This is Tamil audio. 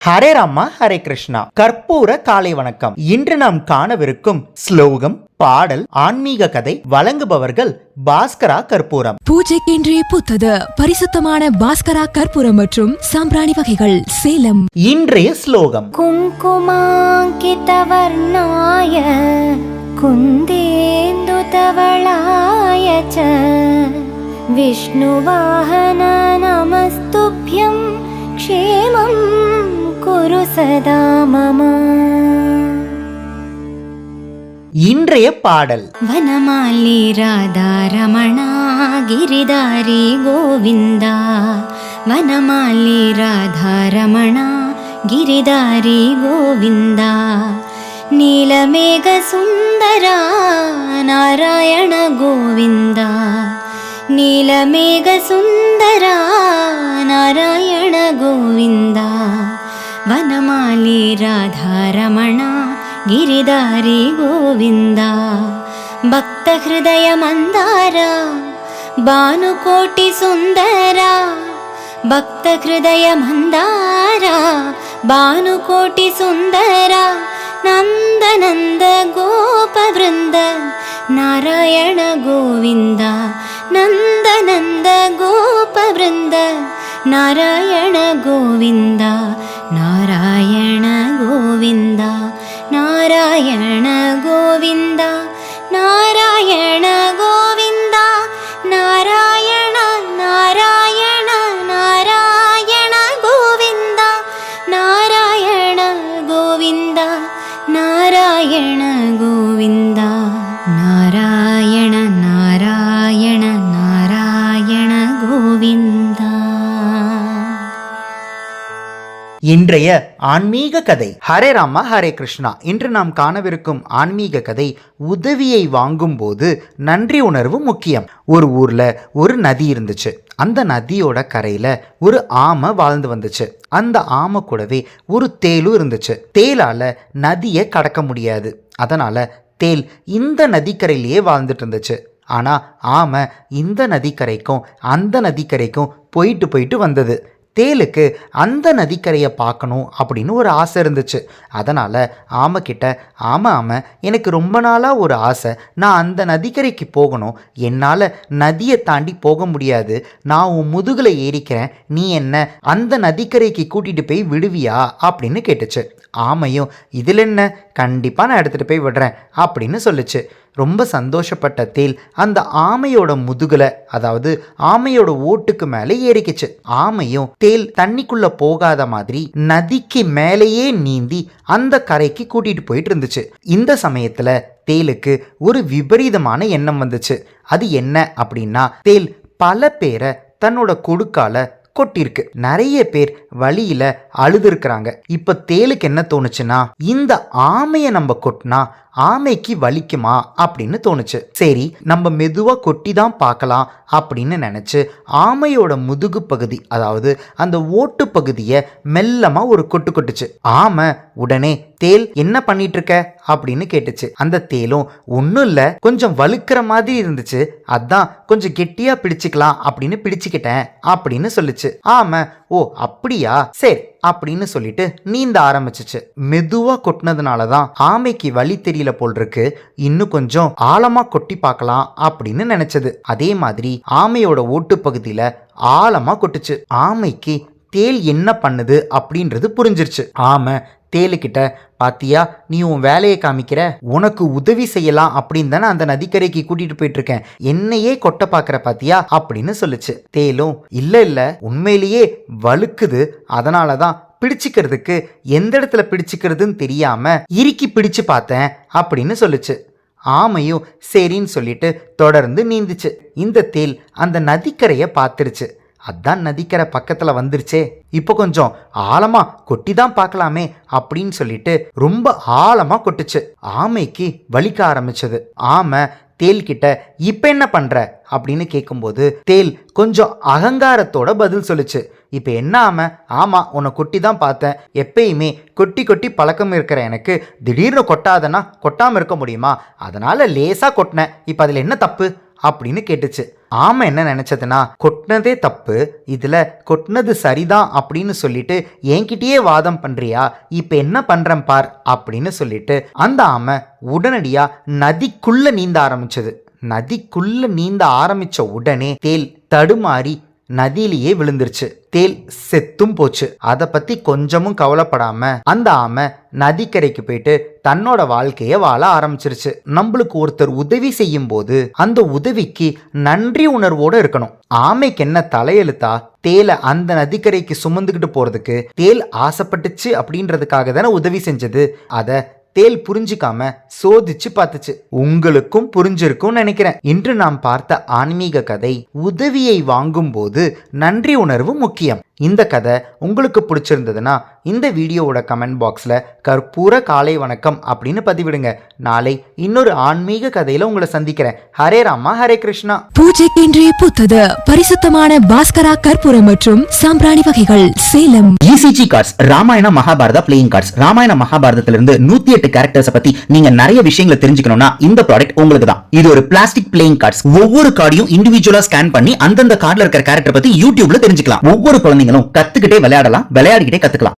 ஹரே ராமா ஹரே கிருஷ்ணா. கற்பூர காலை வணக்கம். இன்று நாம் காணவிருக்கும் ஸ்லோகம், பாடல், ஆன்மீக கதை வழங்குபவர்கள் பாஸ்கரா கற்பூரம். பூஜைக்கென்றே புத்தது பரிசுத்தமான பாஸ்கரா கற்பூரம் மற்றும் சாம்பிராணி வகைகள், சேலம். இன்றைய ஸ்லோகம்: குங்குமாங்கித வர்ணாய குந்தேந்து தவளாய ச விஷ்ணுவாஹன நமஸ்துப்யம் க்ஷேமம் குரு சதா மம. இன்றைய பாடல்: வனமாலி ராதா ரமணா கிரிதாரி கோவிந்தா, வனமாலி ராதா ரமணா ಗಿರಿದಾರಿ ಗೋವಿಂದ, ನೀಲಮೇಘ ಸುಂದರ ನಾರಾಯಣ ಗೋವಿಂದ, ನೀಲಮೇಘ ಸುಂದರ ನಾರಾಯಣ ಗೋವಿಂದ, ವನಮಾಲಿ ರಾಧಾರಮಣ ಗಿರಿದಾರಿ ಗೋವಿಂದ, ಭಕ್ತ ಹೃದಯ ಮಂದಾರ ಭಾನುಕೋಟಿ ಸುಂದರ, ಭಕ್ತ ಹೃದಯ ಮಂದಾರ ಭಾನುಕೋಟಿ ಸುಂದರ, ನಂದ ನಂದ ಗೋಪ ವೃಂದ ನಾರಾಯಣ ಗೋವಿಂದ, ನಂದ ನಂದ ಗೋಪ ವೃಂದ ನಾರಾಯಣ ಗೋವಿಂದ, ನಾರಾಯಣ ಗೋವಿಂದ, ನಾರಾಯಣ ಗೋವಿಂದ, ನಾರಾಯಣ ಗೋವಿಂದ, ನಾರಾಯಣ ನಾರಾಯಣ ನಾರಾಯಣ ಗೋವಿಂದ, ನಾರಾಯಣ ಗೋವಿಂದ, ನಾರಾಯಣ ಗೋವಿಂದ, ನಾರಾಯಣ ನಾರಾಯಣ ನಾರಾಯಣ ಗೋವಿಂದ. இன்றைய ஆன்மீக கதை. ஹரே ராமா ஹரே கிருஷ்ணா. இன்று நாம் காணவிருக்கும் ஆன்மீக கதை, உதவியை வாங்கும் போது நன்றி உணர்வு முக்கியம். ஒரு ஊர்ல ஒரு நதி இருந்துச்சு. அந்த நதியோட கரையில ஒரு ஆமை வாழ்ந்து வந்துச்சு. அந்த ஆமை கூடவே ஒரு தேலும் இருந்துச்சு. தேலால நதியை கடக்க முடியாது. அதனால தேல் இந்த நதிக்கரையிலேயே வாழ்ந்துட்டு இருந்துச்சு. ஆனா ஆமை இந்த நதிக்கரைக்கும் அந்த நதிக்கரைக்கும் போயிட்டு போயிட்டு வந்தது. தேலுக்கு அந்த நதிக்கரையை பார்க்கணும் அப்படின்னு ஒரு ஆசை இருந்துச்சு. அதனால் ஆமைக்கிட்ட, ஆமை எனக்கு ரொம்ப நாளாக ஒரு ஆசை, நான் அந்த நதிக்கரைக்கு போகணும், என்னால் நதியை தாண்டி போக முடியாது, நான் உன் முதுகில் ஏறிக்கிறேன், நீ என்ன அந்த நதிக்கரைக்கு கூட்டிகிட்டு போய் விடுவியா அப்படின்னு கேட்டுச்சு. ஆமையும் இதில் என்ன, கண்டிப்பாக நான் எடுத்துகிட்டு போய் விடுறேன் அப்படின்னு சொல்லிச்சு. ரொம்ப சந்தோஷப்பட்ட தேல் அந்த ஆமையோட முதுகுல, அதாவது ஆமையோட ஓட்டுக்கு மேலே ஏறிக்கிச்சு. ஆமையும் தேல் தண்ணிக்குள்ள போகாத மாதிரி நதிக்கு மேலேயே நீந்தி அந்த கரைக்கு கூட்டிட்டு போயிட்டு இருந்துச்சு. இந்த சமயத்துல தேலுக்கு ஒரு விபரீதமான எண்ணம் வந்துச்சு. அது என்ன அப்படின்னா, தேல் பல பேரை தன்னோட கொடுக்கால கொட்டிருக்கு. நிறைய பேர் வழியில அழுதுருக்குறாங்க. இப்ப தேலுக்கு என்ன தோணுச்சுன்னா, இந்த ஆமையை நம்ம கொட்டினா ஆமைக்கு வலிக்குமா அப்படின்னு தோணுச்சு. சரி, நம்ம மெதுவா கொட்டி தான் பார்க்கலாம் அப்படின்னு நினைச்சு ஆமையோட முதுகு பகுதி, அதாவது அந்த ஓட்டு பகுதியை மெல்லமா ஒரு கொட்டு கொட்டுச்சு. ஆமை உடனே, தேல் என்ன பண்ணிட்டு இருக்க அப்படின்னு கேட்டுச்சு. அந்த தேலும், ஒன்றும் இல்லை, கொஞ்சம் வலுக்கிற மாதிரி இருந்துச்சு, அதான் கொஞ்சம் கெட்டியா பிடிச்சிக்கலாம் அப்படின்னு பிடிச்சிக்கிட்டேன் அப்படின்னு சொல்லிச்சு. ஆமை, ஓ அப்படியா, சரி அப்படின்னு சொல்லிட்டு நீந்த ஆரம்பிச்சிச்சு. மெதுவா கொட்டினதுனால தான் ஆமைக்கு வலி தெரியல போல் இருக்கு, இன்னும் கொஞ்சம் ஆழமா கொட்டி பார்க்கலாம் அப்படின்னு நினைச்சது. அதே மாதிரி ஆமையோட ஓட்டு பகுதியில ஆழமா கொட்டுச்சு. ஆமைக்கு தேல் என்ன பண்ணுது அப்படின்றது புரிஞ்சிருச்சு. ஆமை தேலுக்கிட்ட, பாத்தியா, நீ உன் வேலையை காமிக்கிற, உனக்கு உதவி செய்யலாம் அப்படின்னு தானே அந்த நதிக்கரைக்கு கூட்டிட்டு போயிட்டு இருக்கேன், என்னையே கொட்ட பாக்குற பாத்தியா அப்படின்னு சொல்லுச்சு. தேலும், இல்ல உண்மையிலேயே வலுக்குது, அதனாலதான் பிடிச்சிக்கிறதுக்கு எந்த இடத்துல பிடிச்சிக்கிறதுன்னு தெரியாம இறுக்கி பிடிச்சு பார்த்தேன் அப்படின்னு சொல்லுச்சு. ஆமையும் சரின்னு சொல்லிட்டு தொடர்ந்து நீந்துச்சு. இந்த தேல் அந்த நதிக்கரையை பார்த்துருச்சு. அதான் நதிக்கரை பக்கத்துல வந்துருச்சே, இப்போ கொஞ்சம் ஆழமா கொட்டி தான் பார்க்கலாமே அப்படின்னு சொல்லிட்டு ரொம்ப ஆழமா கொட்டுச்சு. ஆமைக்கு வலிக்க ஆரம்பிச்சது. ஆமை தேல் கிட்ட, இப்ப என்ன பண்ற அப்படின்னு கேட்கும்போது தேல் கொஞ்சம் அகங்காரத்தோட பதில் சொல்லுச்சு. இப்ப என்ன ஆமா உன்னை கொட்டி தான் பார்த்தேன், எப்பயுமே கொட்டி கொட்டி பழக்கம் இருக்கிற எனக்கு திடீர்னு கொட்டாதனா கொட்டாம இருக்க முடியுமா, அதனால லேசா கொட்டினேன், இப்ப அதுல என்ன தப்பு அப்படின்னு கேட்டுச்சு. ஆமை என்ன நினைச்சதுன்னா, கொட்டினதே தப்பு, இதுல கொட்டினது சரிதான் அப்படின்னு சொல்லிட்டு என்கிட்டயே வாதம் பண்றியா, இப்ப என்ன பண்றேன் பார் அப்படின்னு சொல்லிட்டு அந்த ஆமை உடனடியா நதிக்குள்ள நீந்த ஆரம்பிச்சது. நதிக்குள்ள நீந்த ஆரம்பிச்ச உடனே தேல் தடுமாறி நதியிலேயே விழுந்துருச்சு. தேல் செத்தும் போச்சு. அதை பத்தி கொஞ்சமும் கவலைப்படாம அந்த ஆமை நதிக்கரைக்கு போயிட்டு தன்னோட வாழ்க்கைய வாழ ஆரம்பிச்சிருச்சு. நம்மளுக்கு ஒருத்தர் உதவி செய்யும் போது அந்த உதவிக்கு நன்றி உணர்வோட இருக்கணும். ஆமைக்கு என்ன தலையெழுத்தா, தேலை அந்த நதிக்கரைக்கு சுமந்துக்கிட்டு போறதுக்கு தேல் ஆசைப்பட்டுச்சு அப்படின்றதுக்காக தானே உதவி செஞ்சது. அதை தேல் புரிஞ்சிக்காம சோதிச்சு பார்த்துச்சு. உங்களுக்கும் புரிஞ்சிருக்கும் நினைக்கிறேன். இன்று நாம் பார்த்த ஆன்மீக கதை உதவியை வாங்கும் போது நன்றி உணர்வு முக்கியம். இந்த கதை உங்களுக்கு பிடிச்சிருந்ததுன்னா இந்த வீடியோவோட கமெண்ட் பாக்ஸ்ல கற்பூர காலை வணக்கம் அப்படின்னு பதிவிடுங்க. நாளை இன்னொரு ஆன்மீக கதையில உங்களை சந்திக்கிறேன். ஹரே ராமா ஹரே கிருஷ்ணா. பூஜைக்கென்றே பூத்தது பரிசுத்தமான பாஸ்கரா கற்பூரம் மற்றும் சாம்பிராணி வகைகள் Salem. ECG cards, Ramayana Mahabharata playing cards. ராமாயண மகாபாரதத்திலிருந்து 108 கேரக்டர்ஸ் பத்தி நீங்க நிறைய விஷயங்களை தெரிஞ்சுக்கணும்னா இந்த ப்ராடக்ட் உங்களுக்கு தான். இது ஒரு பிளாஸ்டிக் பிளேயிங் கார்ட்ஸ். ஒவ்வொரு கார்டையும் இண்டிவிஜுவலா ஸ்கேன் பண்ணி அந்தந்த கார்டுல இருக்கிற கேரக்டர் பத்தி யூடியூப்ல தெரிஞ்சுக்கலாம். ஒவ்வொரு குழந்தைங்களும் கத்துக்கிட்டே விளையாடலாம், விளையாடிக்கிட்டே கத்துக்கலாம்.